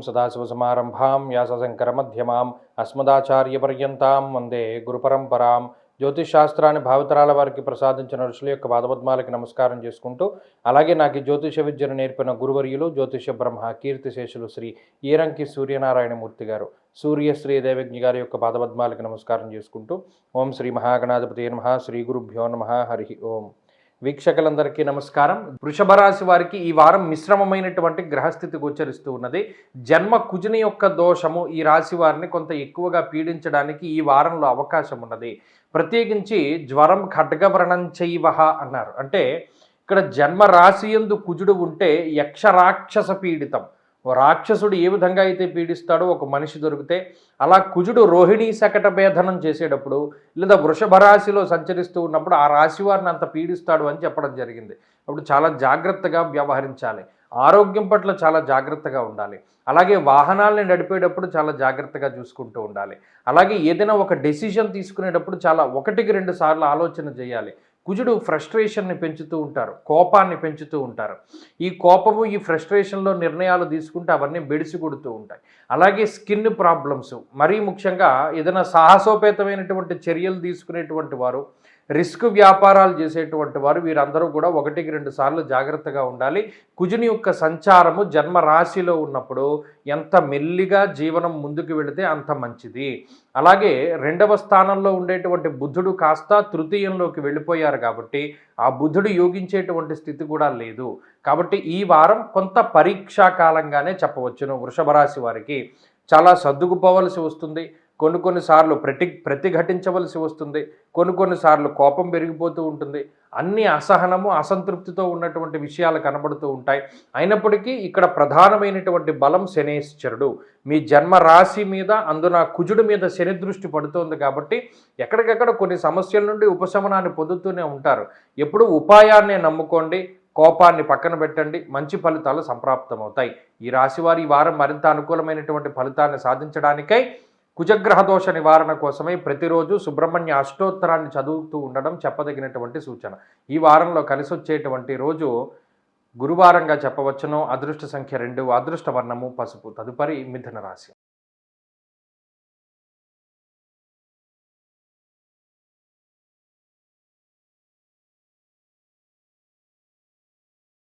సదాశివసమారంభాం వ్యాసశంకరమధ్యమాం అస్మదాచార్యపర్యంతాం వందే గురుపరంపరాం. జ్యోతిష్ శాస్త్రాన్ని భావితరాల వారికి ప్రసాదించిన ఋషుల యొక్క పాదపద్మాలకి నమస్కారం చేసుకుంటూ, అలాగే నాకు ఈ జ్యోతిష విద్యను నేర్పిన గురువర్యులు జ్యోతిష బ్రహ్మ కీర్తిశేషులు శ్రీ ఈరంకి సూర్యనారాయణమూర్తి గారు, సూర్యశ్రీ దేవజ్ఞ గారి యొక్క పాదపద్మాలకి నమస్కారం చేసుకుంటూ, ఓం శ్రీ మహాగణాధిపతి నమః, శ్రీ గురుభ్యో నమః, హరి ఓం. వీక్షకులందరికీ నమస్కారం. వృషభ రాశి వారికి ఈ వారం మిశ్రమమైనటువంటి గ్రహస్థితి గోచరిస్తూ ఉన్నది. జన్మ కుజుని యొక్క దోషము ఈ రాశి వారిని కొంత ఎక్కువగా పీడించడానికి ఈ వారంలో అవకాశం ఉన్నది. ప్రత్యేకించి జ్వరం ఖడ్గవ్రణం చైవహ అన్నారు. అంటే ఇక్కడ జన్మ రాశి యందు కుజుడు ఉంటే యక్ష రాక్షస పీడితం. ఓ రాక్షసుడు ఏ విధంగా అయితే పీడిస్తాడో ఒక మనిషి దొరికితే, అలా కుజుడు రోహిణీ శకట భేదనం చేసేటప్పుడు లేదా వృషభ రాశిలో సంచరిస్తూ ఉన్నప్పుడు ఆ రాశి వారిని అంత పీడిస్తాడు అని చెప్పడం జరిగింది. అప్పుడు చాలా జాగ్రత్తగా వ్యవహరించాలి. ఆరోగ్యం పట్ల చాలా జాగ్రత్తగా ఉండాలి. అలాగే వాహనాలని నడిపేటప్పుడు చాలా జాగ్రత్తగా చూసుకుంటూ ఉండాలి. అలాగే ఏదైనా ఒక డెసిషన్ తీసుకునేటప్పుడు చాలా 1-2 సార్లు ఆలోచన చేయాలి. కుజుడు ఫ్రస్ట్రేషన్ని పెంచుతూ ఉంటారు, కోపాన్ని పెంచుతూ ఉంటారు. ఈ కోపము ఈ ఫ్రస్ట్రేషన్లో నిర్ణయాలు తీసుకుంటే అవన్నీ బెడిసి కొడుతూ ఉంటాయి. అలాగే స్కిన్ ప్రాబ్లమ్స్, మరీ ముఖ్యంగా ఏదైనా సాహసోపేతమైనటువంటి చర్యలు తీసుకునేటువంటి వారు, రిస్క్ వ్యాపారాలు చేసేటువంటి వారు, వీరందరూ కూడా 1-2 సార్లు జాగ్రత్తగా ఉండాలి. కుజుని యొక్క సంచారము జన్మ రాశిలో ఉన్నప్పుడు ఎంత మెల్లిగా జీవనం ముందుకు వెళితే అంత మంచిది. అలాగే 2వ స్థానంలో ఉండేటువంటి బుధుడు కాస్త తృతీయంలోకి వెళ్ళిపోయారు కాబట్టి ఆ బుధుడు యోగించేటువంటి స్థితి కూడా లేదు. కాబట్టి ఈ వారం కొంత పరీక్షా కాలంగానే చెప్పవచ్చును. వృషభ రాశి వారికి చాలా సర్దుకుపోవలసి వస్తుంది. కొన్నిసార్లు ప్రతిఘటించవలసి వస్తుంది. కొన్నిసార్లు కోపం పెరిగిపోతూ ఉంటుంది. అన్ని అసహనము అసంతృప్తితో ఉన్నటువంటి విషయాలు కనబడుతూ ఉంటాయి. అయినప్పటికీ ఇక్కడ ప్రధానమైనటువంటి బలం శనేశ్వరుడు. మీ జన్మ రాశి మీద, అందున కుజుడు మీద శని దృష్టి పడుతోంది కాబట్టి ఎక్కడికెక్కడ కొన్ని సమస్యల నుండి ఉపశమనాన్ని పొందుతూనే ఉంటారు. ఎప్పుడు ఉపాయాన్నే నమ్ముకోండి, కోపాన్ని పక్కన పెట్టండి, మంచి ఫలితాలు సంప్రాప్తమవుతాయి. ఈ రాశివారి ఈ వారం మరింత అనుకూలమైనటువంటి ఫలితాన్ని సాధించడానికై కుజగ్రహ దోష నివారణ కోసమై ప్రతిరోజు సుబ్రహ్మణ్య అష్టోత్తరాన్ని చదువుతూ ఉండడం చెప్పదగినటువంటి సూచన. ఈ వారంలో కలిసి వచ్చేటువంటి రోజు గురువారంగా చెప్పవచ్చును. అదృష్ట సంఖ్య 2, అదృష్ట వర్ణము పసుపు. తదుపరి మిథున రాశి.